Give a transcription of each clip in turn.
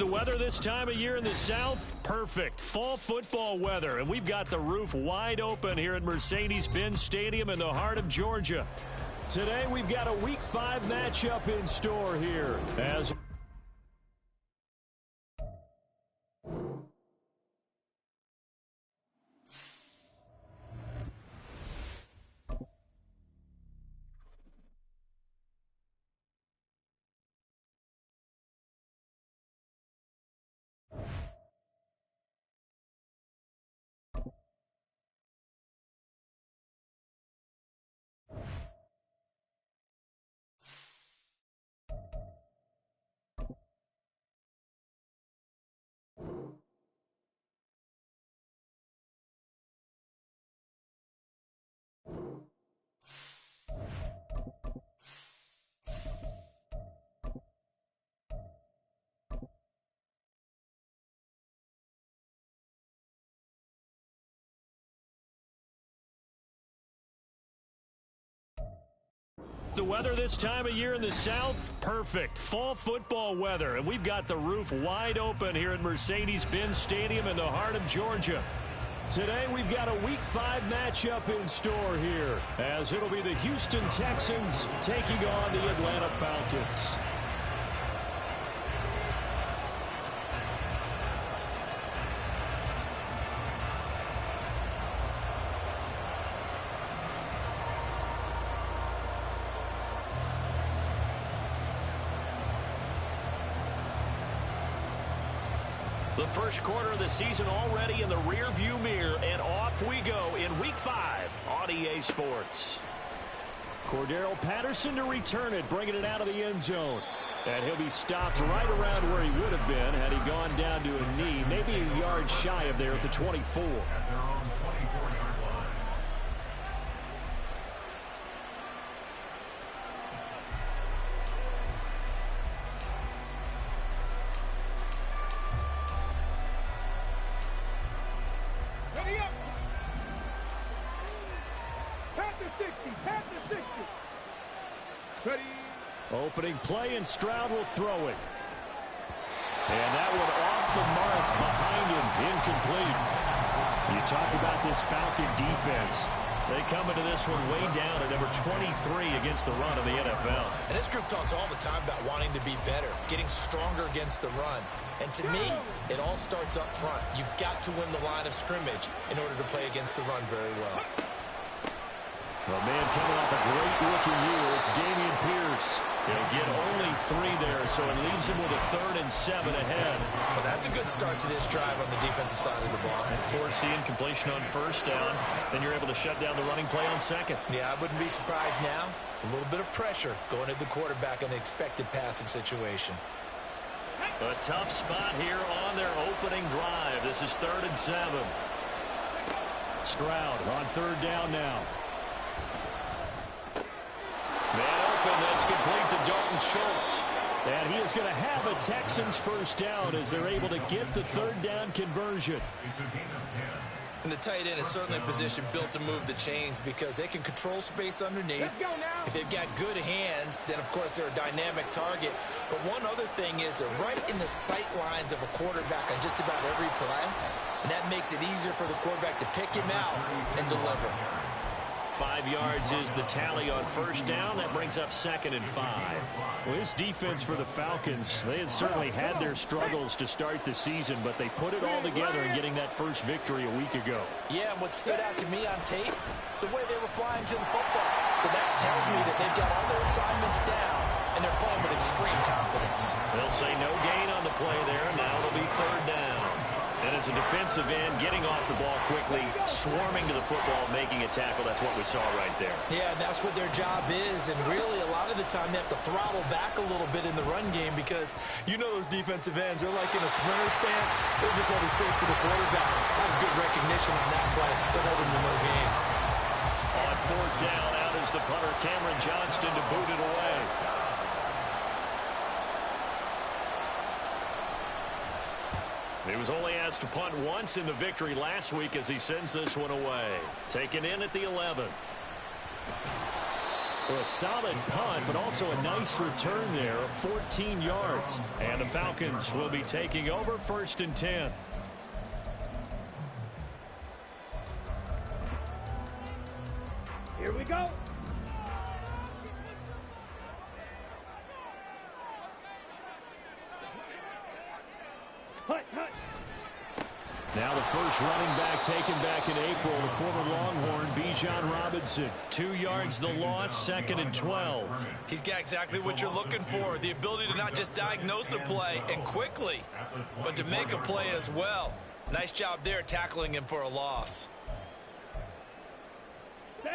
The weather this time of year in the South, perfect. Fall football weather, and we've got the roof wide open here at Mercedes-Benz Stadium in the heart of Georgia. Today, we've got a Week 5 matchup in store here. As the weather this time of year in the South, perfect. Fall football weather, and we've got the roof wide open here at Mercedes-Benz Stadium in the heart of Georgia. Today, we've got a Week 5 matchup in store here, as it'll be the Houston Texans taking on the Atlanta Falcons. The first quarter of the season already in the rearview mirror, and off we go in Week 5 on EA Sports. Cordero Patterson to return it, bringing it out of the end zone. And he'll be stopped right around where he would have been had he gone down to a knee, maybe a yard shy of there at the 24. Opening play, and Stroud will throw it. And that one off the mark behind him, incomplete. You talk about this Falcon defense. They come into this one way down at number 23 against the run of the NFL. And this group talks all the time about wanting to be better, getting stronger against the run. And to me, it all starts up front. You've got to win the line of scrimmage in order to play against the run very well. Well, man, coming off a great rookie year, it's Dameon Pierce. He'll get only 3 there, so it leaves him with a 3rd and 7 ahead. Well, that's a good start to this drive on the defensive side of the ball. And force the incompletion on first down, then you're able to shut down the running play on second. Yeah, I wouldn't be surprised now. A little bit of pressure going at the quarterback in an expected passing situation. A tough spot here on their opening drive. This is 3rd and 7. Stroud on 3rd down now. Man open, that's complete to Dalton Schultz. And he is going to have a Texans first down as they're able to get the 3rd down conversion. And the tight end is certainly a position built to move the chains because they can control space underneath. If they've got good hands, then, of course, they're a dynamic target. But one other thing is they're right in the sight lines of a quarterback on just about every play. And that makes it easier for the quarterback to pick him out and deliver. 5 yards is the tally on first down. That brings up 2nd and 5. Well, this defense for the Falcons, they had certainly had their struggles to start the season, but they put it all together in getting that first victory a week ago. Yeah, and what stood out to me on tape, the way they were flying to the football. So that tells me that they've got all their assignments down, and they're playing with extreme confidence. They'll say no gain on the play there. Now it'll be 3rd down. And as a defensive end, getting off the ball quickly, swarming to the football, making a tackle, that's what we saw right there. Yeah, that's what their job is. And really, a lot of the time, they have to throttle back a little bit in the run game because you know those defensive ends, they're like in a sprinter stance. They're just headed straight for the quarterback. That was good recognition on that play. They'll hold them to no gain. On 4th down, out is the punter, Cameron Johnston, to boot it away. He was only asked to punt once in the victory last week as he sends this one away. Taken in at the 11. A solid punt, but also a nice return there of 14 yards. And the Falcons will be taking over 1st and 10. Here we go. Now the first running back taken back in April, the former Longhorn, Bijan Robinson. 2 yards the loss, 2nd and 12. He's got exactly what you're looking for, the ability to not just diagnose a play and quickly, but to make a play as well. Nice job there tackling him for a loss.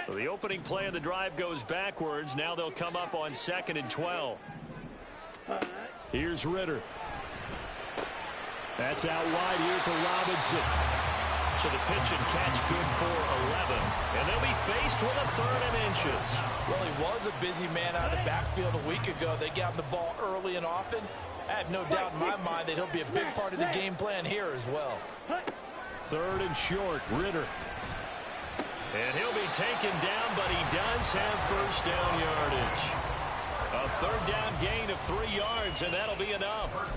So the opening play of the drive goes backwards. Now they'll come up on 2nd and 12. Here's Ritter. That's out wide here for Robinson. So the pitch and catch good for 11. And they'll be faced with a 3rd and inches. Well, he was a busy man out of the backfield a week ago. They got him the ball early and often. I have no doubt in my mind that he'll be a big part of the game plan here as well. 3rd and short, Ritter. And he'll be taken down, but he does have 1st down yardage. A 3rd down gain of 3 yards, and that'll be enough.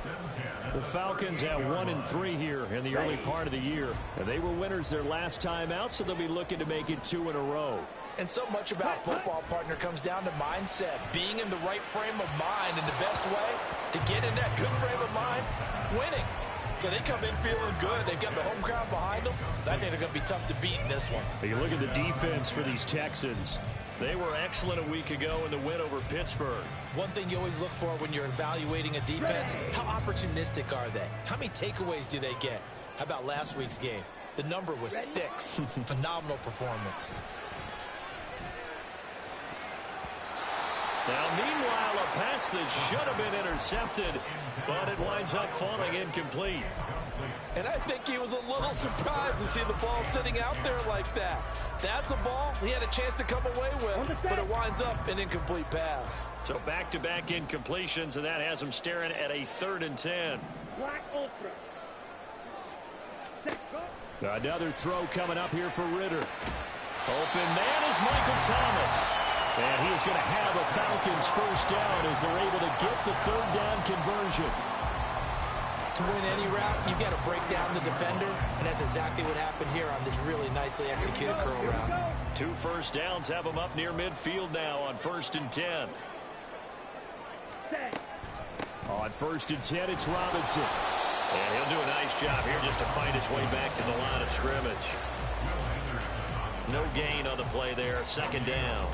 The Falcons at 1-3 here in the early part of the year. And they were winners their last time out, so they'll be looking to make it 2 in a row. And so much about football, partner, comes down to mindset. Being in the right frame of mind, and the best way to get in that good frame of mind, winning. So they come in feeling good. They've got the home crowd behind them. I think they're going to be tough to beat in this one. You look at the defense for these Texans. They were excellent a week ago in the win over Pittsburgh. One thing you always look for when you're evaluating a defense, how opportunistic are they? How many takeaways do they get? How about last week's game? The number was 6. Phenomenal performance. Now, meanwhile, a pass that should have been intercepted, but it winds up falling incomplete. And I think he was a little surprised to see the ball sitting out there like that. That's a ball he had a chance to come away with, but it winds up an incomplete pass. So back-to-back incompletions, and that has him staring at a 3rd and 10. Black Ultra. Another throw coming up here for Ritter. Open man is Michael Thomas. And he is going to have a Falcons 1st down as they're able to get the 3rd down conversion. To win any route, you've got to break down the defender, and that's exactly what happened here on this really nicely executed curl route. 2 1st downs have them up near midfield now on 1st and 10. On 1st and 10, it's Robinson. And he'll do a nice job here just to find his way back to the line of scrimmage. No gain on the play there, 2nd down.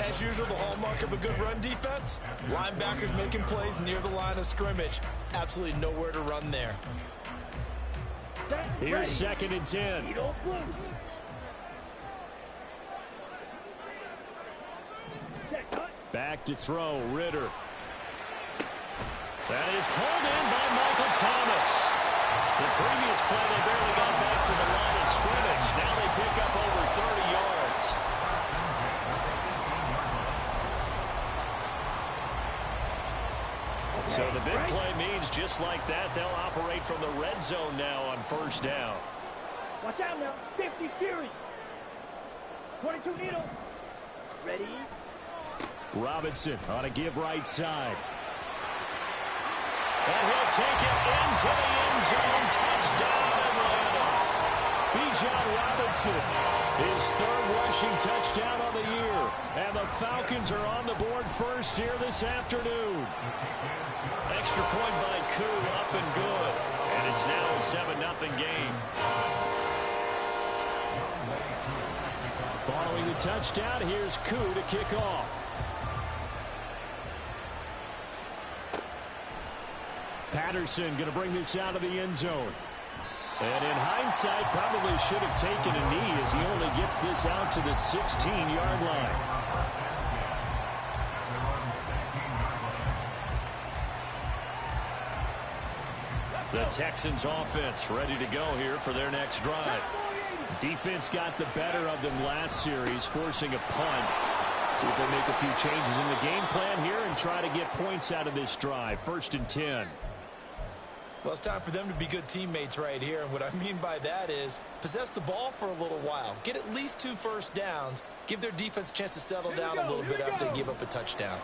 As usual, the hallmark of a good run defense, linebackers making plays near the line of scrimmage. Absolutely nowhere to run there. Here's 2nd and 10. Back to throw, Ritter. That is hauled in by Michael Thomas. The previous play, they barely got back to the line of scrimmage. Now they pick up over 30 yards. So the big play means just like that, they'll operate from the red zone now on 1st down. Watch out now. 50 Fury. 22 Needle. Ready? Robinson on a give right side. And he'll take it into the end zone. Touchdown, Atlanta. Bijan Robinson, his 3rd rushing touchdown on the year. And the Falcons are on the board first here this afternoon. Extra point by Koo, up and good. And it's now a 7-0 game. Following the touchdown, here's Koo to kick off. Patterson going to bring this out of the end zone. And in hindsight, probably should have taken a knee as he only gets this out to the 16-yard line. The Texans offense ready to go here for their next drive. Defense got the better of them last series, forcing a punt. See if they make a few changes in the game plan here and try to get points out of this drive. 1st and 10. Well, it's time for them to be good teammates right here. And what I mean by that is possess the ball for a little while. Get at least 2 1st downs Give their defense a chance to settle down a little bit after they give up a touchdown.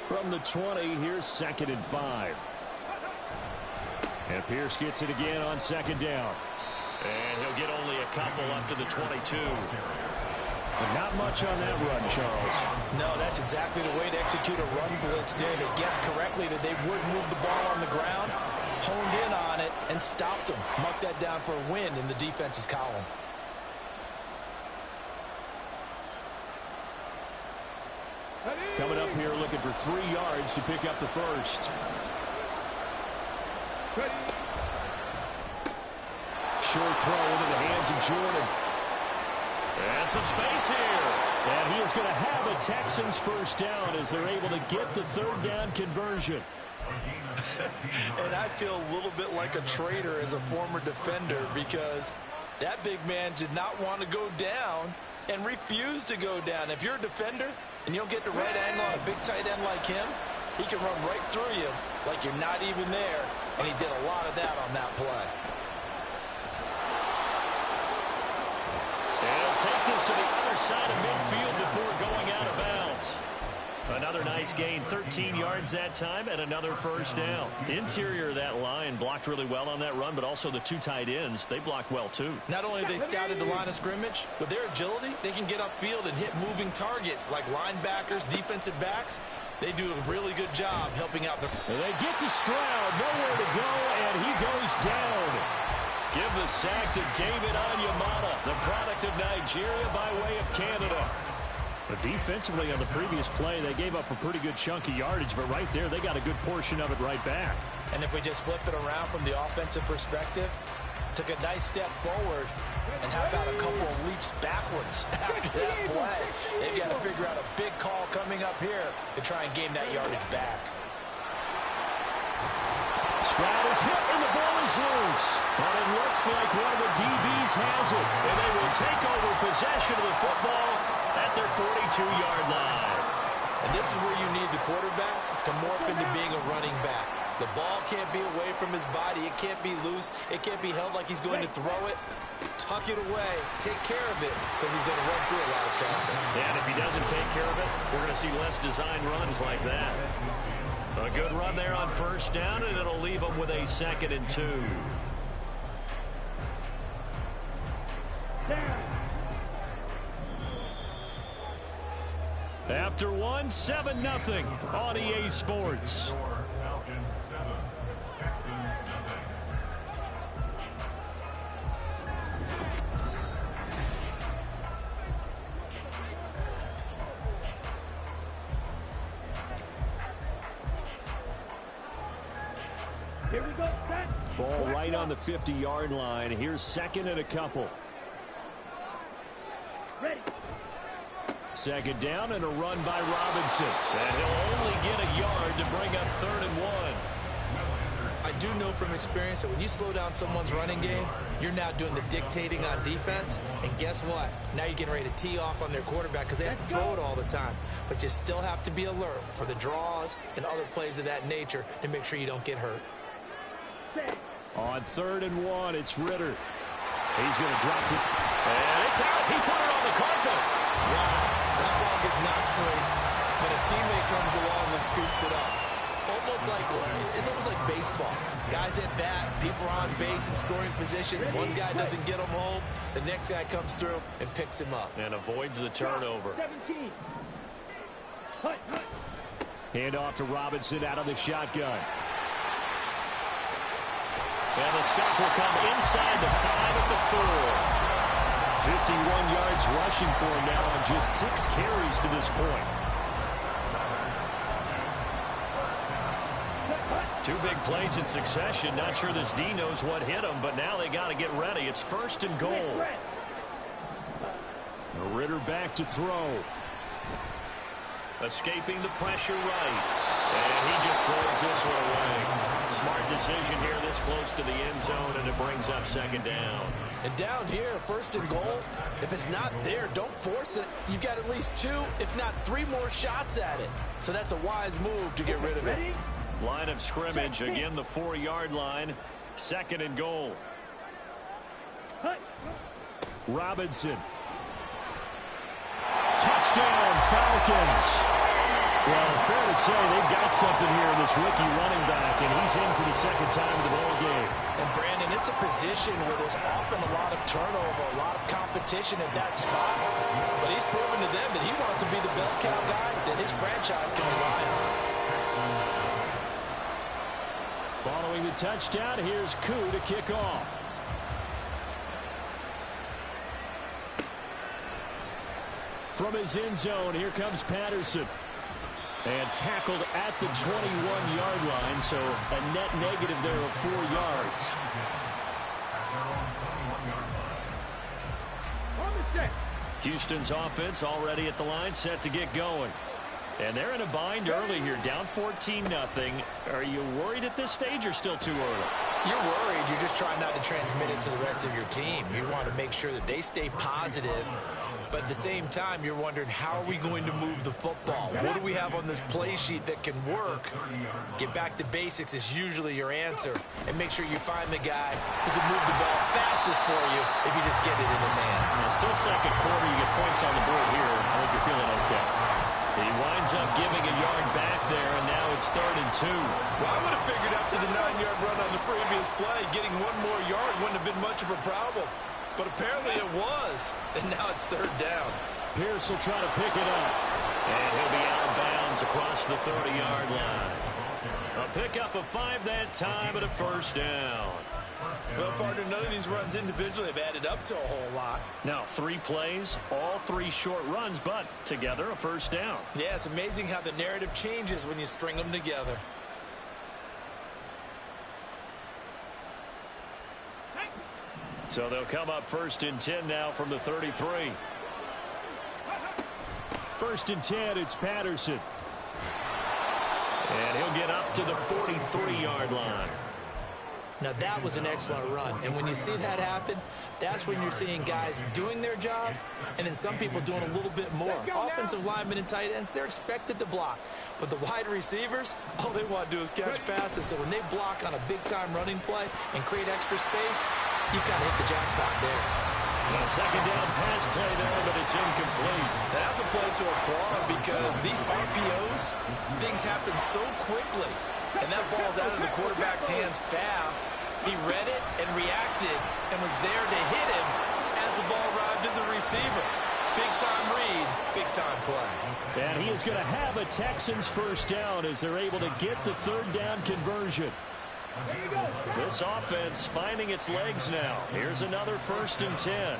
From the 20, here's 2nd and 5. And Pierce gets it again on 2nd down. And he'll get only a couple up to the 22. But not much on that run, Charles. No, that's exactly the way to execute a run blitz there. They guessed correctly that they would move the ball on the ground, honed in on it, and stopped them. Mark that down for a win in the defense's column. Coming up here looking for 3 yards to pick up the first. Short throw into the hands of Jordan. And some space here. And he is going to have a Texans first down as they're able to get the 3rd down conversion. And I feel a little bit like a traitor as a former defender because that big man did not want to go down and refused to go down. If you're a defender and you don't get the right angle on a big tight end like him, he can run right through you like you're not even there. And he did a lot of that on that play. And take this to the other side of midfield before going out of bounds. Another nice gain, 13 yards that time, and another first down. Interior of that line blocked really well on that run, but also the 2 tight ends, they blocked well too. Not only have they scouted the line of scrimmage, with their agility, they can get upfield and hit moving targets like linebackers, defensive backs. They do a really good job helping out. They get to Stroud, nowhere to go, and he goes down. Give the sack to David Onyemata, the product of Nigeria by way of Canada. But defensively on the previous play, they gave up a pretty good chunk of yardage, but right there, they got a good portion of it right back. And if we just flip it around from the offensive perspective, took a nice step forward, and how about a couple of leaps backwards after that play? They've got to figure out a big call coming up here to try and gain that yardage back. Stroud is hit and the ball is loose. But it looks like one of the DBs has it. And they will take over possession of the football at their 42-yard line. And this is where you need the quarterback to morph into being a running back. The ball can't be away from his body. It can't be loose. It can't be held like he's going to throw it. Tuck it away. Take care of it because he's going to run through a lot of traffic. And if he doesn't take care of it, we're going to see less design runs like that. A good run there on first down, and it'll leave them with a 2nd and 2. After 1, 7-0 on EA Sports. Here we go, set. Ball right on the 50-yard line. Here's 2nd and a couple. Ready. 2nd down and a run by Robinson. And he'll only get a yard to bring up 3rd and 1. I do know from experience that when you slow down someone's running game, you're now doing the dictating on defense. And guess what? Now you're getting ready to tee off on their quarterback because they have to throw it all the time. But you still have to be alert for the draws and other plays of that nature to make sure you don't get hurt. On 3rd and 1, it's Ritter. He's going to drop it. And it's out. He put it on the carpet. Wow, that ball is not free. But a teammate comes along and scoops it up. It's almost like baseball. Guys at bat, people are on base in scoring position. One guy doesn't get him home. The next guy comes through and picks him up. And avoids the turnover. 17. Hand off to Robinson out of the shotgun. And the stop will come inside the 5 at the 4. 51 yards rushing for him now on just 6 carries to this point. 2 big plays in succession. Not sure this D knows what hit him, but now they got to get ready. It's 1st and goal. Ritter back to throw. Escaping the pressure right. And he just throws this one away. Smart decision here this close to the end zone, and it brings up 2nd down. And down here, 1st and goal, if it's not there, don't force it. You've got at least 2, if not 3 more shots at it. So that's a wise move to get rid of it. Line of scrimmage, again the 4-yard line. 2nd and goal. Robinson. Touchdown, Falcons. Well, fair to say they've got something here in this rookie running back, and he's in for the second time in the ball game. And, Brandon, it's a position where there's often a lot of turnover, a lot of competition at that spot. But he's proven to them that he wants to be the bell cow guy that his franchise can rely on. Following the touchdown, here's Koo to kick off. From his end zone, here comes Patterson. And tackled at the 21-yard line, so a net negative there of 4 yards. Houston's offense already at the line, set to get going. And they're in a bind early here, down 14-0. Are you worried at this stage or still too early? You're worried. You're just trying not to transmit it to the rest of your team. You want to make sure that they stay positive. But at the same time, you're wondering, how are we going to move the football? What do we have on this play sheet that can work? Get back to basics is usually your answer. And make sure you find the guy who can move the ball fastest for you if you just get it in his hands. Still second quarter. You get points on the board here. I hope you're feeling okay. He winds up giving a yard back there, and now it's 3rd and 2. Well, I would have figured after the 9-yard run on the previous play, getting 1 more yard wouldn't have been much of a problem. But apparently it was, and now it's 3rd down. Pierce will try to pick it up, and he'll be out of bounds across the 30-yard line. A pickup of 5 that time and a 1st down. Well, partner, none of these runs individually have added up to a whole lot. Now, 3 plays, all 3 short runs, but together a 1st down. Yeah, it's amazing how the narrative changes when you string them together. So they'll come up 1st and 10 now from the 33. 1st and 10, it's Patterson. And he'll get up to the 43-yard line. Now, that was an excellent run. And when you see that happen, that's when you're seeing guys doing their job and then some people doing a little bit more. Offensive linemen and tight ends, they're expected to block. But the wide receivers, all they want to do is catch passes. So when they block on a big-time running play and create extra space, you've got to hit the jackpot there. A 2nd down pass play there, but it's incomplete. That's a play to applaud because these RPOs, things happen so quickly. And that ball's out of the quarterback's hands fast. He read it and reacted and was there to hit him as the ball arrived at the receiver. Big-time read, big-time play. And he is going to have a Texans 1st down as they're able to get the 3rd down conversion. This offense finding its legs now. Here's another 1st and 10.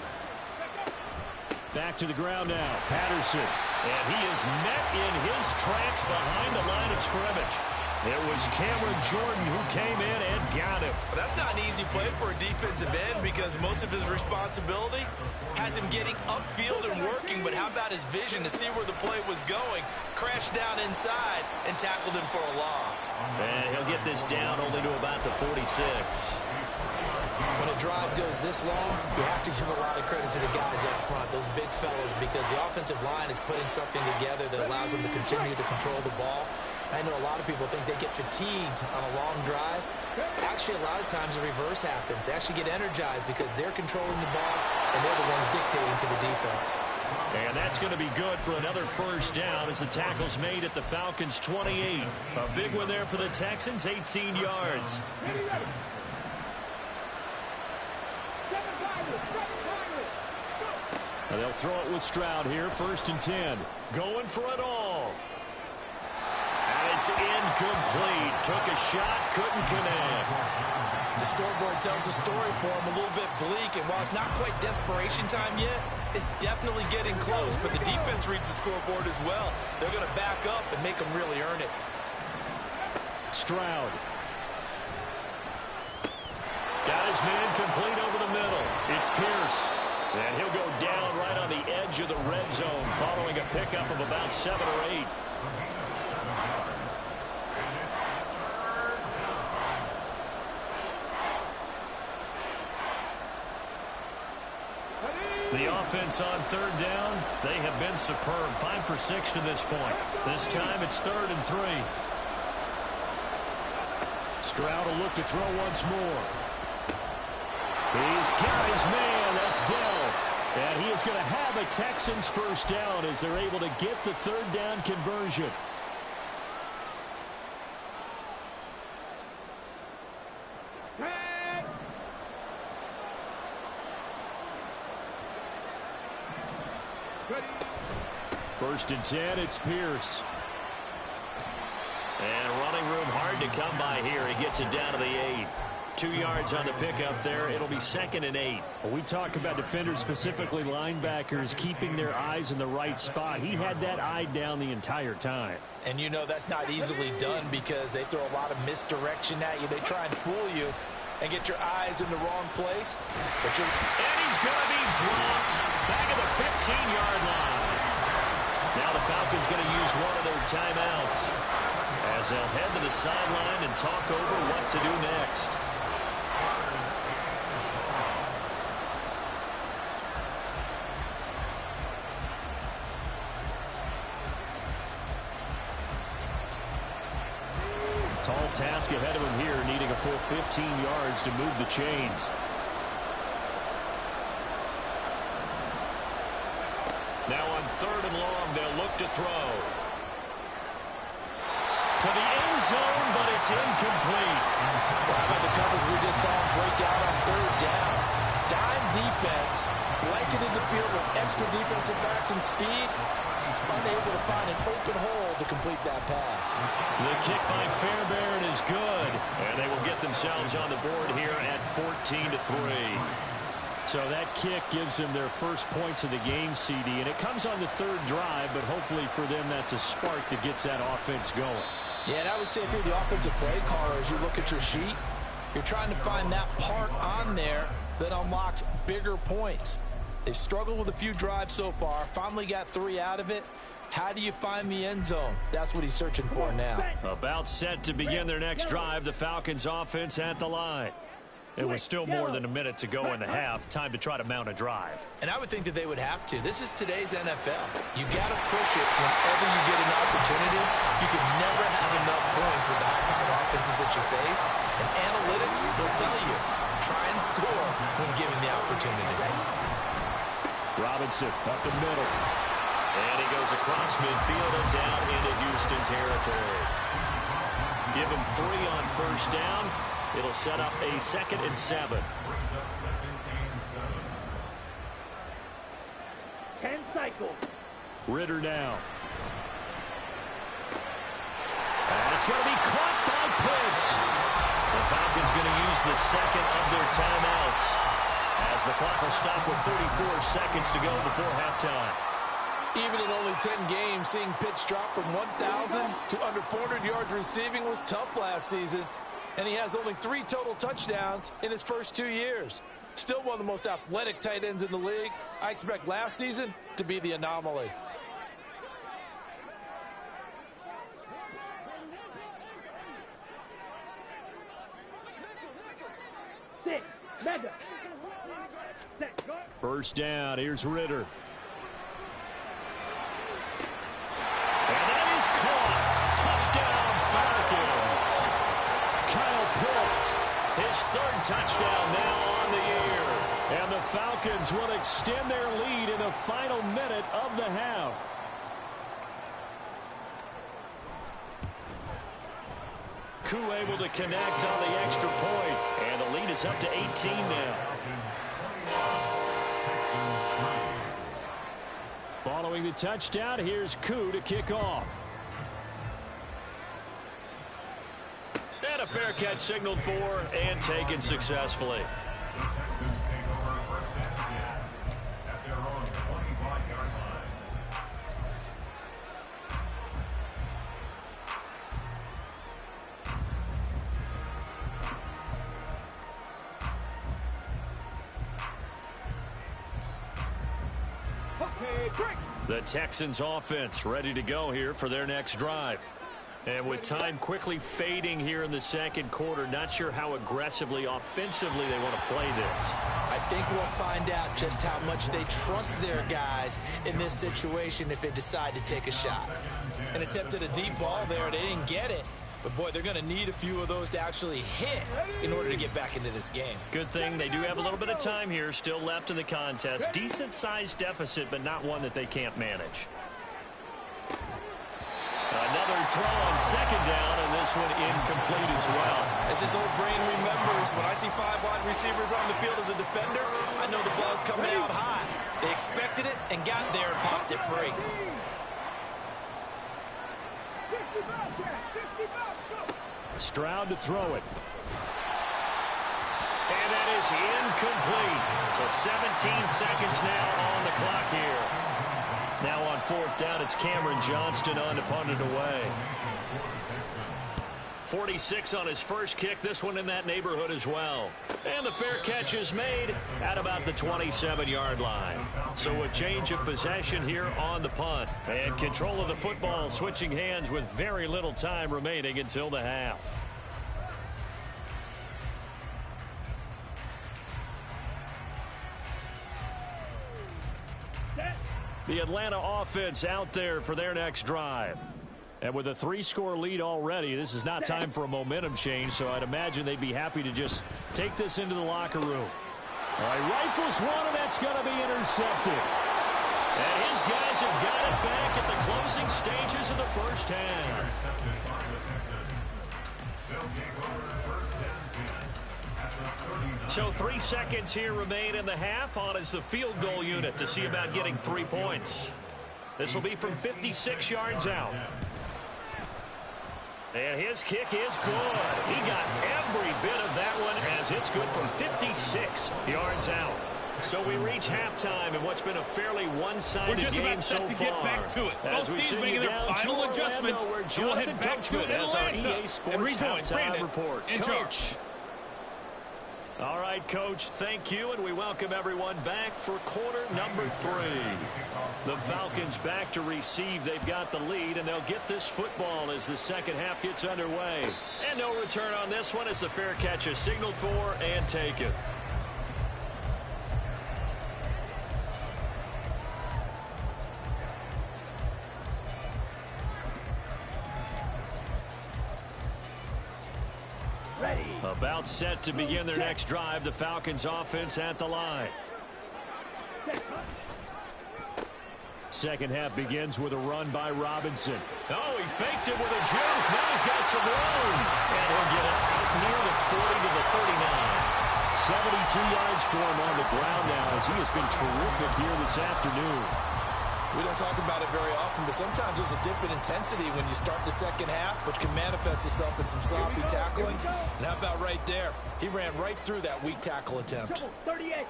Back to the ground now, Patterson. And he is met in his tracks behind the line of scrimmage. It was Cameron Jordan who came in and got him. Well, that's not an easy play for a defensive end because most of his responsibility has him getting upfield and working. But how about his vision to see where the play was going? Crashed down inside and tackled him for a loss. And he'll get this down only to about the 46. When a drive goes this long, you have to give a lot of credit to the guys up front, those big fellas, because the offensive line is putting something together that allows them to continue to control the ball. I know a lot of people think they get fatigued on a long drive. Actually, a lot of times the reverse happens. They actually get energized because they're controlling the ball and they're the ones dictating to the defense. And that's going to be good for another 1st down as the tackle's made at the Falcons' 28. A big one there for the Texans, 18 yards. And they'll throw it with Stroud here, 1st and 10. Going for it all. And it's incomplete. Took a shot, couldn't connect. The scoreboard tells the story for him, a little bit bleak. And while it's not quite desperation time yet, it's definitely getting close. But the defense reads the scoreboard as well. They're going to back up and make them really earn it. Stroud. Got his man complete over the middle. It's Pierce. And he'll go down right on the edge of the red zone following a pickup of about 7 or 8. The offense on 3rd down, they have been superb. 5 for 6 to this point. This time it's 3rd and 3. Stroud will look to throw once more. He's got his man. That's Dell. And he is going to have a Texans first down as they're able to get the third down conversion. First and 10, it's Pierce. And running room hard to come by here. He gets it down to the 8. 2 yards on the pickup there. It'll be 2nd and 8. Well, we talk about defenders, specifically linebackers, keeping their eyes in the right spot. He had that eye down the entire time. And you know that's not easily done because they throw a lot of misdirection at you. They try and fool you and get your eyes in the wrong place. And he's going to be dropped back at the 15-yard line. Now the Falcons going to use one of their timeouts as they'll head to the sideline and talk over what to do next. Tall task ahead of him here, needing a full 15 yards to move the chains. Now on 3rd and long, they'll look to throw. To the end zone, but it's incomplete. Well, how about the coverage we just saw break out on 3rd down? Dime defense, blanketed the field with extra defensive backs and speed, unable to find an open hole to complete that pass. The kick by Fairbairn is good, and they will get themselves on the board here at 14-3. So that kick gives them their first points of the game, CD, and it comes on the 3rd drive, but hopefully for them that's a spark that gets that offense going. Yeah, and I would say if you're the offensive play caller, as you look at your sheet, you're trying to find that part on there that unlocks bigger points. They've struggled with a few drives so far, finally got 3 out of it. How do you find the end zone? That's what he's searching for now. About set to begin their next drive, the Falcons offense at the line. It was still more than a minute to go in the half. Time to try to mount a drive. And I would think that they would have to. This is today's NFL. You got to push it whenever you get an opportunity. You can never have enough points with the high-powered offenses that you face. And analytics will tell you, try and score when given the opportunity. Robinson up the middle. And he goes across midfield and down into Houston territory. Give him 3 on first down. It'll set up a 2nd and 7. 10 cycles. Ritter now. And it's going to be caught by Pitts. The Falcons going to use the 2nd of their timeouts as the clock will stop with 34 seconds to go before halftime. Even in only 10 games, seeing Pitts drop from 1,000 to under 400 yards receiving was tough last season. And he has only 3 total touchdowns in his first 2 years. Still one of the most athletic tight ends in the league. I expect last season to be the anomaly. First down, here's Ritter. And that is caught. Touchdown, Falcons. Kyle Pitts, his 3rd touchdown now on the year. and the Falcons will extend their lead in the final minute of the half. Koo able to connect on the extra point, and the lead is up to 18 now. Following the touchdown, here's Koo to kick off. And a fair catch signaled for and taken successfully. The Texans offense ready to go here for their next drive. And with time quickly fading here in the second quarter, not sure how aggressively, offensively they want to play this. I think we'll find out just how much they trust their guys in this situation if they decide to take a shot. An attempt at a deep ball there, they didn't get it. But, boy, they're going to need a few of those to actually hit in order to get back into this game. Good thing they do have a little bit of time here still left in the contest. Decent-sized deficit, but not one that they can't manage. Another throw on second down, and this one incomplete as well. As his old brain remembers, when I see 5 wide receivers on the field as a defender, I know the ball's coming out high. They expected it and got there and popped it free. Stroud to throw it. And that is incomplete. So 17 seconds now on the clock here. Now on fourth down, it's Cameron Johnston on to punt it away. 46 on his first kick. This one in that neighborhood as well. And the fair catch is made at about the 27-yard line. So a change of possession here on the punt. And control of the football switching hands with very little time remaining until the half. The Atlanta offense out there for their next drive. And with a 3-score lead already, this is not time for a momentum change, so I'd imagine they'd be happy to just take this into the locker room. All right, rifles one, and that's going to be intercepted. And his guys have got it back at the closing stages of the first half. So 3 seconds here remain in the half. On is the field goal unit to see about getting 3 points. This will be from 56 yards out. And his kick is good. He got every bit of that one as it's good from 56 yards out. So we reach halftime in what's been a fairly one-sided game so far. We're just about set to get back to it. Both teams making their final adjustments. And we'll head back to it in Atlanta and rejoin Brandon and George. All right, Coach, thank you, and we welcome everyone back for quarter number 3. The Falcons back to receive. They've got the lead, and they'll get this football as the second half gets underway. And no return on this one as the fair catch is signaled for and taken. About set to begin their next drive. The Falcons offense at the line. Second half begins with a run by Robinson. Oh, he faked it with a juke. Now he's got some room. And he'll get it out near the 40 to the 39. 72 yards for him on the ground now as he has been terrific here this afternoon. We don't talk about it very often, but sometimes there's a dip in intensity when you start the second half, which can manifest itself in some sloppy tackling. And how about right there? He ran right through that weak tackle attempt. 38.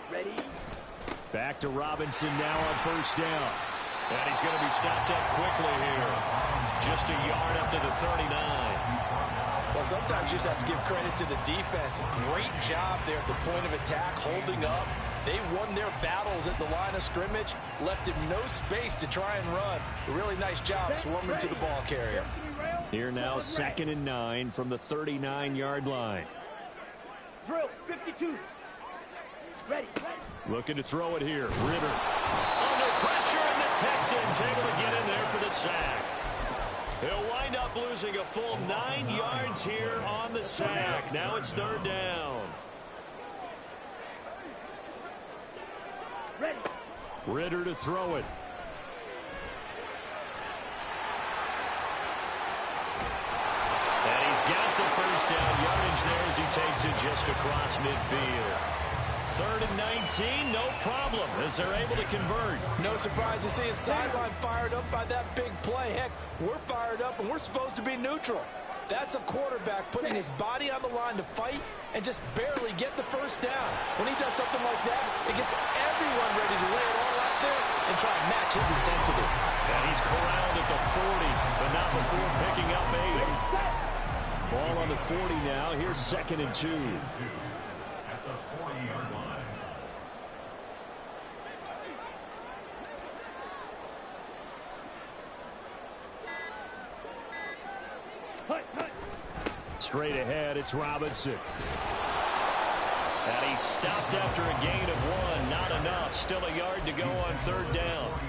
Ready? Back to Robinson now on first down. And he's going to be stopped up quickly here. Just a yard up to the 39. Well, sometimes you just have to give credit to the defense. Great job there at the point of attack, holding up. They won their battles at the line of scrimmage, left him no space to try and run. A really nice job swarming to the ball carrier. Here now, 2nd and 9 from the 39-yard line. Drill, 52. Ready. Looking to throw it here. Ritter. Under pressure, and the Texans able to get in there for the sack. He'll wind up losing a full 9 yards here on the sack. Now it's 3rd down. Ready. Ritter to throw it. And he's got the first down yardage there as he takes it just across midfield. 3rd and 19, no problem as they're able to convert. No surprise to see his sideline fired up by that big play. Heck, we're fired up and we're supposed to be neutral. That's a quarterback putting his body on the line to fight and just barely get the first down. When he does something like that, it gets everyone ready to lay it all out there and try and match his intensity. And he's corralled at the 40, but not before picking up 8. Ball on the 40 now. Here's 2nd and 2. At the 40-yard line. Straight ahead, it's Robinson. And he stopped after a gain of 1. Not enough. Still a yard to go on 3rd down.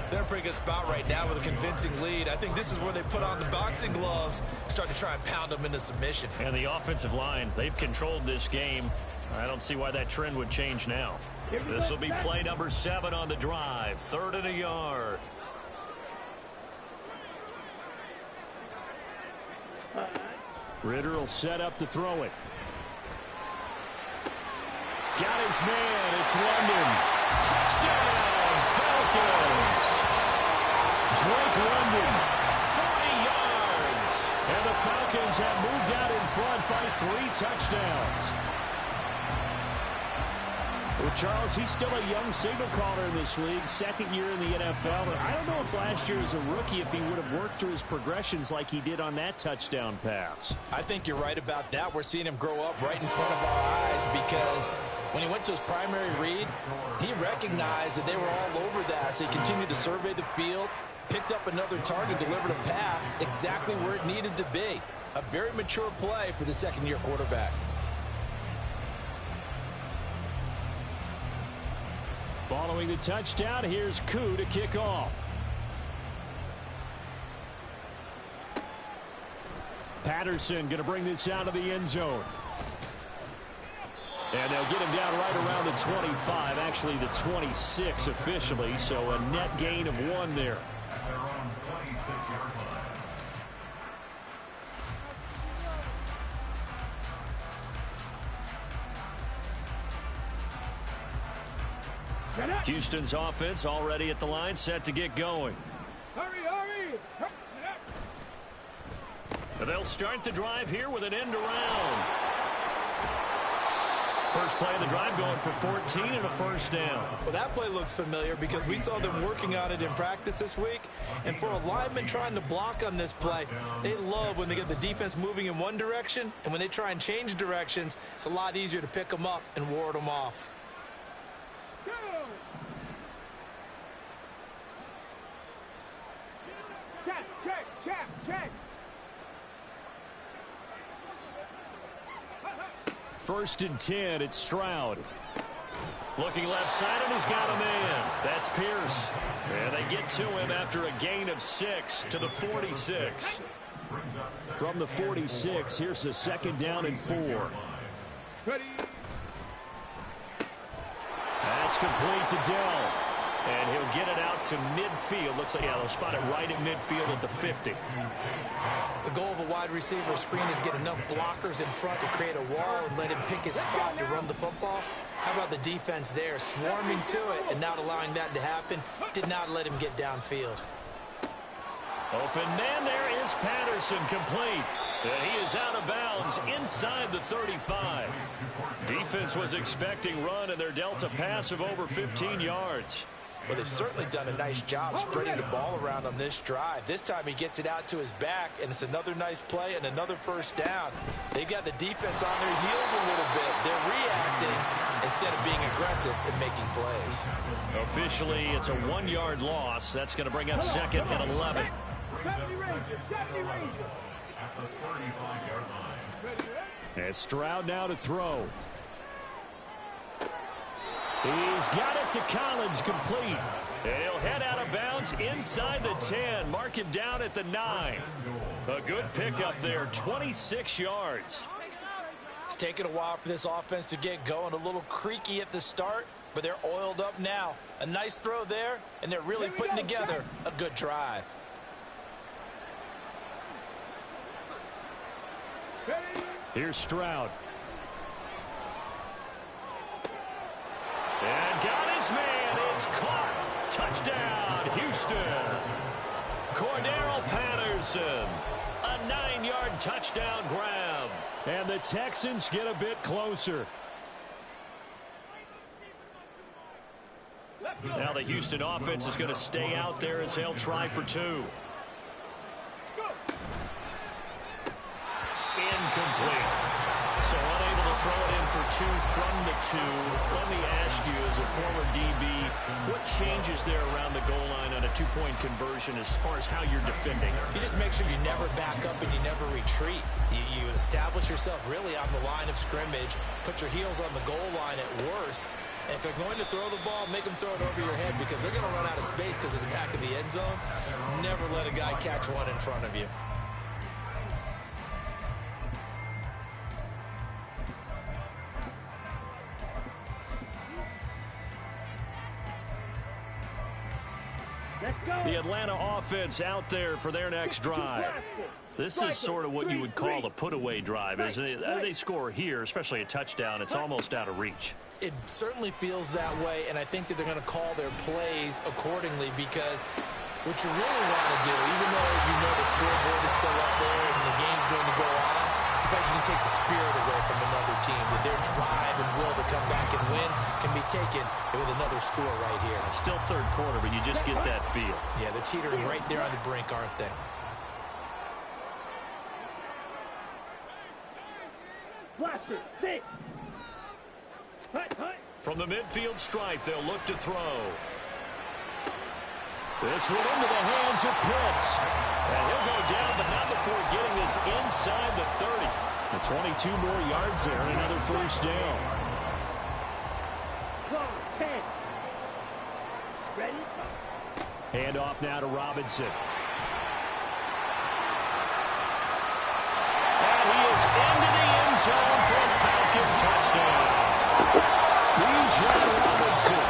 They're in a pretty good spot right now with a convincing lead. I think this is where they put on the boxing gloves, start to try and pound them into submission. And the offensive line, they've controlled this game. I don't see why that trend would change now. This will be play number 7 on the drive. 3rd and a yard. Ritter will set up to throw it. Got his man. It's London. Touchdown, Falcons. Drake London, 40 yards. And the Falcons have moved out in front by 3 touchdowns. Well, Charles, he's still a young signal caller in this league, 2nd year in the NFL. But I don't know if last year as a rookie, if he would have worked through his progressions like he did on that touchdown pass. I think you're right about that. We're seeing him grow up right in front of our eyes because when he went to his primary read, he recognized that they were all over that. So he continued to survey the field, picked up another target, delivered a pass exactly where it needed to be. A very mature play for the 2nd-year quarterback. Following the touchdown, here's Koo to kick off. Patterson going to bring this out of the end zone. And they'll get him down right around the 25, actually the 26 officially, so a net gain of 1 there. Houston's offense already at the line, set to get going. Hurry! They'll start the drive here with an end around. First play of the drive going for 14 and a 1st down. Well, that play looks familiar because we saw them working on it in practice this week. And for a lineman trying to block on this play, they love when they get the defense moving in one direction. And when they try and change directions, it's a lot easier to pick them up and ward them off. Check. 1st and 10, it's Stroud. Looking left side, and he's got a man. That's Pierce. And they get to him after a gain of 6 to the 46. From the 46, here's the 2nd down and 4. Ready. That's complete to Dell. And he'll get it out to midfield. Looks like, they'll spot it right at midfield at the 50. The goal of a wide receiver screen is get enough blockers in front to create a wall and let him pick his spot to run the football. How about the defense there, swarming to it and not allowing that to happen? Did not let him get downfield. Open man, there is Patterson, complete. And he is out of bounds inside the 35. Defense was expecting run, and they're dealt a pass of over 15 yards. Well, they've certainly done a nice job spreading the ball around on this drive. This time he gets it out to his back, and it's another nice play and another 1st down. They've got the defense on their heels a little bit. They're reacting instead of being aggressive and making plays. Officially, it's a 1-yard loss. That's going to bring up 2nd and 11. And Stroud now to throw. He's got it to Collins, complete. And he'll head out of bounds inside the 10. Mark him down at the 9. A good pickup there, 26 yards. It's taken a while for this offense to get going. A little creaky at the start, but they're oiled up now. A nice throw there, and they're really putting together a good drive. Here's Stroud. And got his man. It's caught. Touchdown, Houston. Cordero Patterson. A 9-yard touchdown grab. And the Texans get a bit closer. Now the Houston offense is going to stay out there as they'll try for 2. Incomplete. So unable to throw it in for 2 from the 2. Let me ask you, as a former DB, what changes there around the goal line on a 2-point conversion as far as how you're defending? You just make sure you never back up and you never retreat. You establish yourself really on the line of scrimmage, put your heels on the goal line at worst, and if they're going to throw the ball, make them throw it over your head because they're going to run out of space because of the back of the end zone. Never let a guy catch one in front of you. The Atlanta offense out there for their next drive. This is sort of what you would call a put-away drive, isn't it? They score here, especially a touchdown. It's almost out of reach. It certainly feels that way, and I think that they're going to call their plays accordingly because what you really want to do, even though you know the scoreboard is still up there and the game's going to go on, in fact, you can take the spirit away from another team, that their drive and will to come back and win can be taken with another score right here. Still third quarter, but you just get that feel. Yeah, they're teetering right there on the brink, aren't they? Blaster, 6. From the midfield stripe, they'll look to throw. This one into the hands of Pitts. And he'll go down, but not before getting this inside the 30. The 22 more yards there, and another first down. 10. Ready? Hand off now to Robinson. And he is into the end zone for a Falcon touchdown. Bijan Robinson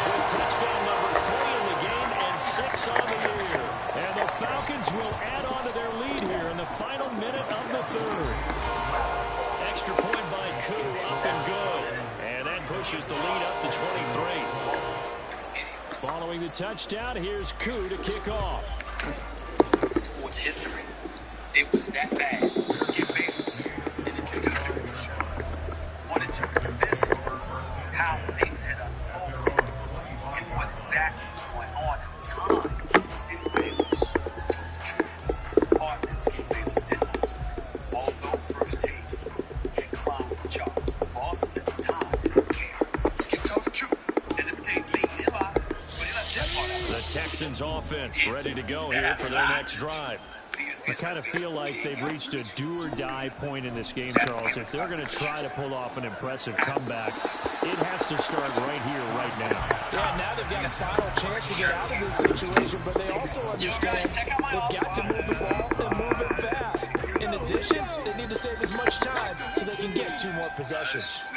with touchdown number 3 in the game and 6 on the year. And the Falcons will add on to their lead here in the final minute of the third. Extra point by Koo, up and good. And that pushes the lead up to 23. Following the touchdown, here's Koo to kick off. Sports history. It was that bad. Skip Bayless, an introducer to the show, wanted to revisit how things had unfolded and what exactly was going on at the time. Skip Bayless told the truth. The part that Skip Bayless did not say. Although First Team had climbed the charts, the bosses at the time didn't care. Skip told the truth. As it pertained to me, he lied. But he left that part out. The Texans offense ready to go here for their next drive. I kind of feel like they've reached a do-or-die point in this game, Charles. If they're going to try to pull off an impressive comeback, it has to start right here, right now. Yeah, now they've got a final chance to get out of this situation, but they also understand they've got to move the ball and move it fast. In addition, they need to save as much time so they can get 2 more possessions.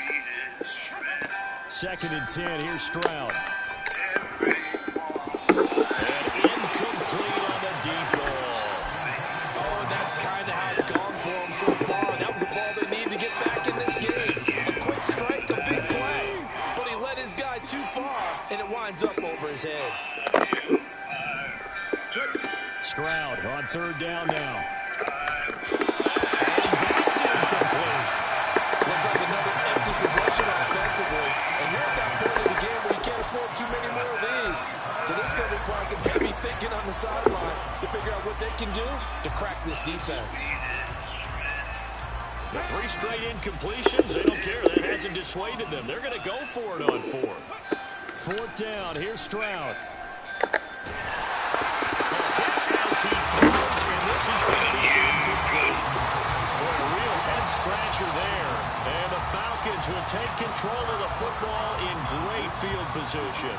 2nd and 10, here's Stroud. Too far, and it winds up over his head. Stroud on 3rd down now. And that's incomplete. Looks like another empty possession offensively. And you're at that point in the game where you can't afford too many more of these. So this is going to require some heavy thinking on the sideline to figure out what they can do to crack this defense. The 3 straight incompletions, they don't care. That hasn't dissuaded them. They're going to go for it on 4th. 4th down, here's Stroud. As he throws, and this is going to be incomplete. Boy, a real head-scratcher there. And the Falcons will take control of the football in great field position.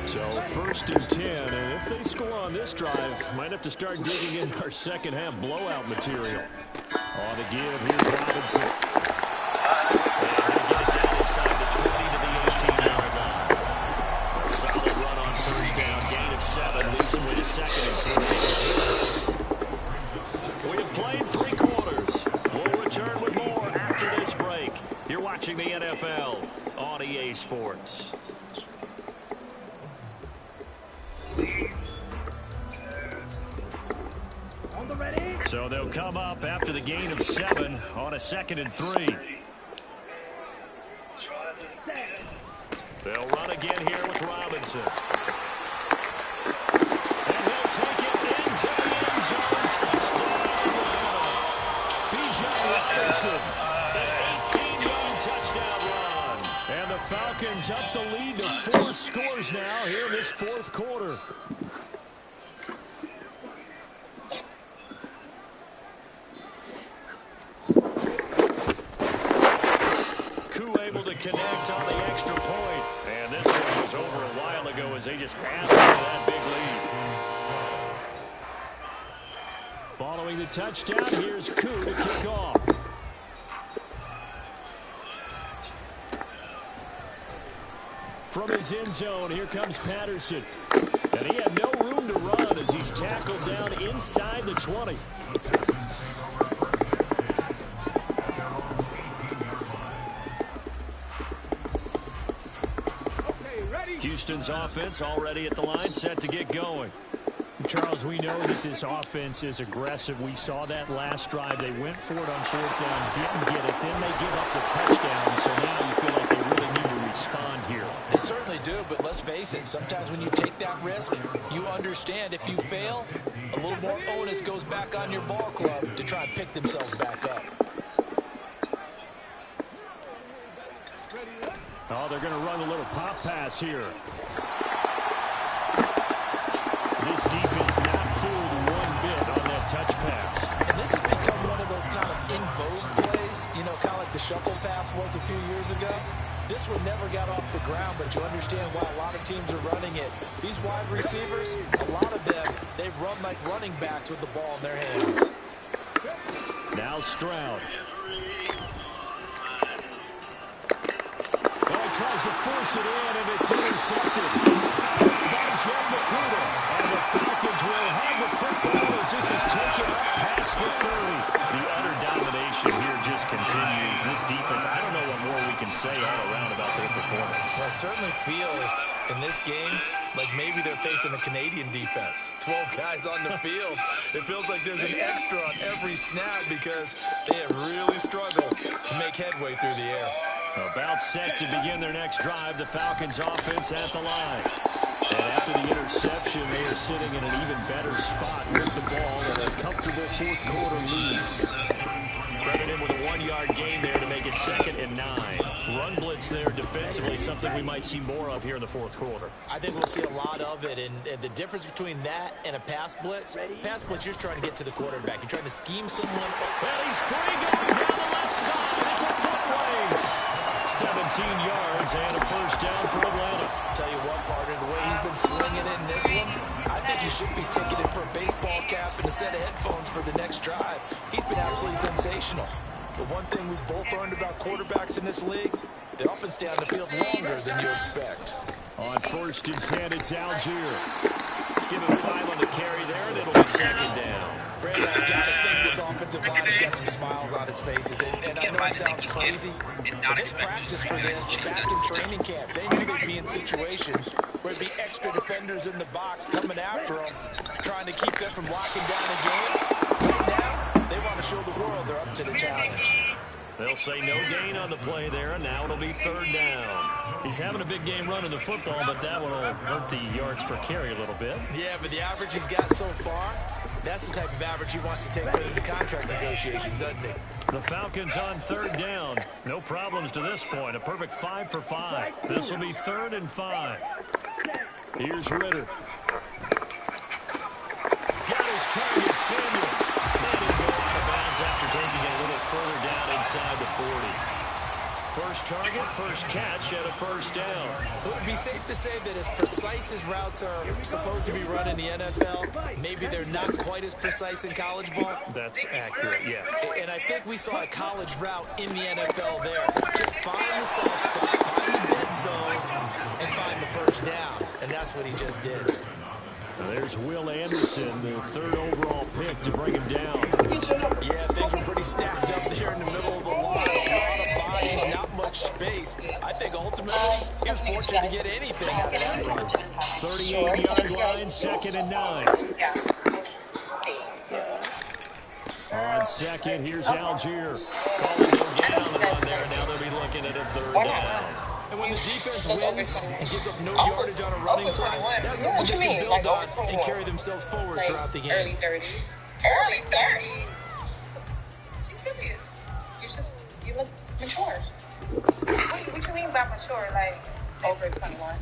So 1st and 10, and if they score on this drive, might have to start digging in our second half blowout material. On the give, here's Robinson. And they get it down inside the 20 to the 18-yard line. A solid run on 1st down, gain of 7, leaves them with a 2nd and 3. We have played 3 quarters. We'll return with more after this break. You're watching the NFL on EA Sports. So they'll come up after the gain of 7 on a 2nd and 3. They'll run again here with Robinson. And he'll the Falcons up the lead to 4 scores now here in this fourth quarter. Able to connect on the extra point. And this one was over a while ago as they just added to that big lead. Following the touchdown, here's Koo to kick off. From his end zone, here comes Patterson. And he had no room to run as he's tackled down inside the 20. Houston's offense already at the line, set to get going. Charles, we know that this offense is aggressive. We saw that last drive. They went for it on 4th down, didn't get it. Then they give up the touchdown. So now you feel like they really need to respond here. They certainly do, but let's face it. Sometimes when you take that risk, you understand if you fail, a little more onus goes back on your ball club to try and pick themselves back up. Oh, they're going to run a little pop pass here. This defense not fooled one bit on that touch pass. And this has become one of those kind of in vogue plays, you know, kind of like the shuffle pass was a few years ago. This one never got off the ground, but you understand why a lot of teams are running it. These wide receivers, a lot of them, they've run like running backs with the ball in their hands. Now Stroud. Tries to force it in, and it's intercepted. Picked by Jeff Okudah. And the Falcons will have the football as this is taken up past the 30. The utter domination here just continues. This defense, I don't know what more we can say all around about their performance. Well, it certainly feels in this game like maybe they're facing a Canadian defense. 12 guys on the field. It feels like there's an extra on every snap because they have really struggled to make headway through the air. About set to begin their next drive. The Falcons offense at the line. And after the interception, they are sitting in an even better spot with the ball and a comfortable fourth quarter lead. Credit him with a 1-yard gain there to make it 2nd and 9. Run blitz there defensively, something we might see more of here in the fourth quarter. I think we'll see a lot of it, and the difference between that and a pass blitz, you're trying to get to the quarterback. You're trying to scheme someone. Well, he's free going down the left side. It's a footways. 17 yards and a first down for Atlanta. Tell you what, partner, the way he's been slinging it in this one, I think he should be ticketed for a baseball cap and a set of headphones for the next drive. He's been absolutely sensational. But one thing we've both learned about quarterbacks in this league, they often stay on the field longer than you expect. On 1st and 10, it's Algier. Give him 5 on the carry there, and it'll be 2nd down. Brandon, I gotta think this offensive line has got some smiles on its faces, and I know it sounds crazy, but they practiced for this back in training camp. They knew they'd be in situations where there'd be extra defenders in the box coming after them, trying to keep them from locking down a game. Right now, they want to show the world they're up to the challenge. They'll say no gain on the play there, and now it'll be 3rd down. He's having a big game running the football, but that one will hurt the yards per carry a little bit. Yeah, but the average he's got so far, that's the type of average he wants to take with the contract negotiations, doesn't he? The Falcons on 3rd down. No problems to this point. A perfect 5 for 5. This will be 3rd and 5. Here's Ritter. Got his target, Samuel. Let him go out of bounds after taking it a little further down inside the 40. First target, first catch at a first down. Would it be safe to say that as precise as routes are supposed to be run in the NFL, maybe they're not quite as precise in college ball? That's accurate, yeah. And I think we saw a college route in the NFL there. Just find the soft spot, find the dead zone, and find the first down. And that's what he just did. There's Will Anderson, the 3rd overall pick to bring him down. Yeah, things were pretty stacked up there in the middle of the line. A lot of bodies, not much space. I think ultimately he was fortunate to get anything out of that run. 38-yard line, 2nd and 9. On 2nd, here's Algier. Calling him down on there. Now they'll be looking at a 3rd down. And when the defense wins and gives up no yardage on a running play, that's something they can build on and carry themselves forward throughout the game. Early 30s. Early 30s? She's serious. You look mature. What do you mean by not mature, like over 21.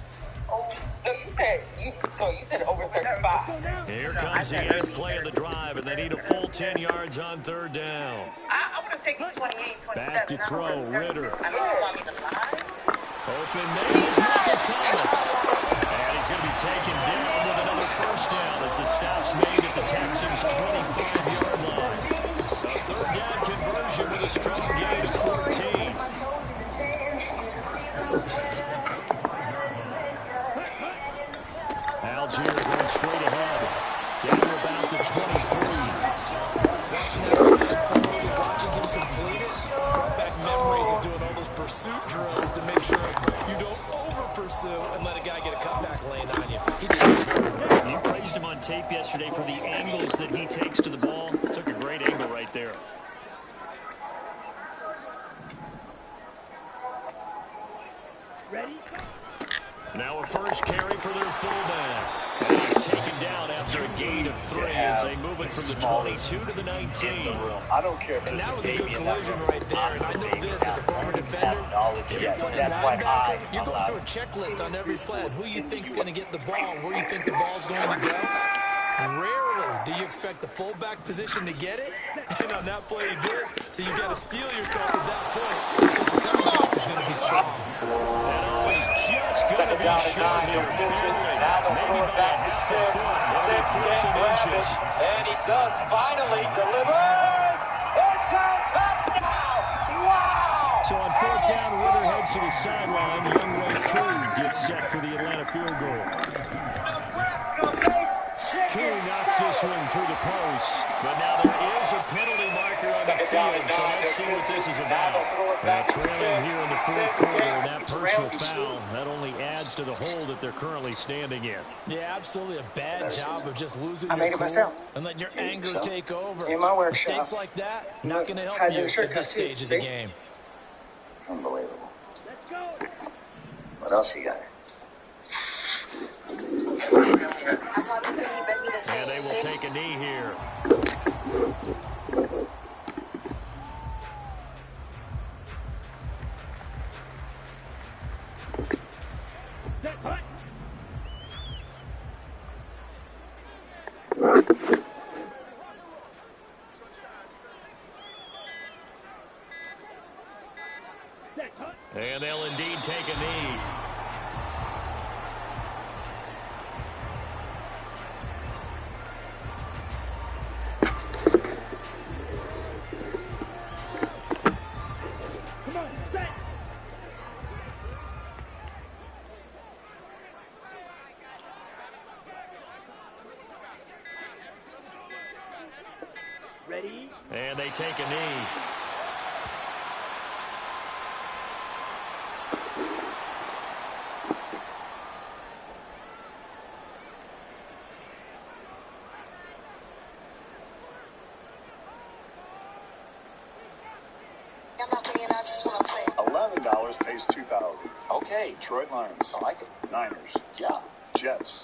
Oh, no, you said over 35. Here comes the 8th play of the drive, and they need a full 10 yards on 3rd down. I want to take 28, 27. Back to throw, Ritter. I know you want me to slide. Open man is Michael Thomas. And he's going to be taken down with another first down as the stop's made at the Texans' 25-yard line. A 3rd down conversion with a strong gain of 14. Algier going straight ahead. Down to about the 23. Watching him complete it brought back memories of doing all those pursuit drills to make sure you don't over-pursue and let a guy get a cutback lane on you. He did it. You praised him on tape yesterday for the angles that he takes to the ball. Took a great angle right there. Ready? Now a first carry for their fullback. And he's taken down after a gain of 3 as they move it from the 22 to the 19. I don't care if And that was a baby good in that collision room. right there. And I know this as a former defender. If you're playing That's why linebacker, you're going through a checklist on every play. Who you think's going to get the ball, where you think the ball's going to go. Rarely do you expect the fullback position to get it, and on that play he did. So you got to steel yourself at that point because the contact is going to be strong. That always just going to be short here. Now the quarterback is 6'10" Brandon, and he does finally delivers. It's a touchdown! Wow! So on 4th down, Ritter heads to the sideline. Youngway Koo gets set for the Atlanta field goal. Koo knocks this one through the post. But now there is a penalty marker on the field, so let's see what this is about. Trailing here in the 4th quarter, and that personal foul, that only adds to the hole that they're currently standing in. Yeah, absolutely a bad job of just losing your cool and letting your anger take over. In my workshop. Mistakes like that, not going to help you at this stage of the game. Unbelievable. What else you got? And they will take a knee here. And they'll indeed take a knee. Come on, set. Ready? And they take a knee. $11 pays $2,000. Okay. Detroit Lions. I like it. Niners. Yeah. Jets.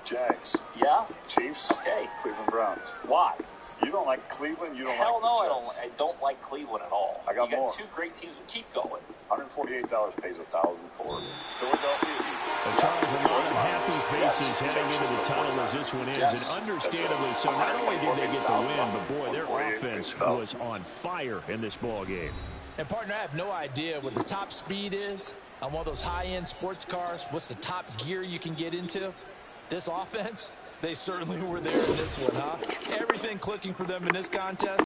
Jags. Yeah. Chiefs. Okay. Cleveland Browns. Why? You don't like Cleveland? You don't Hell like the no, Jets? I don't like Cleveland at all. I got you got more. 2 great teams. Keep going. $148 pays $1,000 for Philadelphia Eagles. And Charles, a lot of happy faces heading into the tunnel as this one ends, and understandably so. Not only did they get the win, but boy, their offense was on fire in this ball game. And partner, I have no idea what the top speed is on one of those high-end sports cars. What's the top gear you can get into? This offense, they certainly were there in this one, huh? Everything clicking for them in this contest.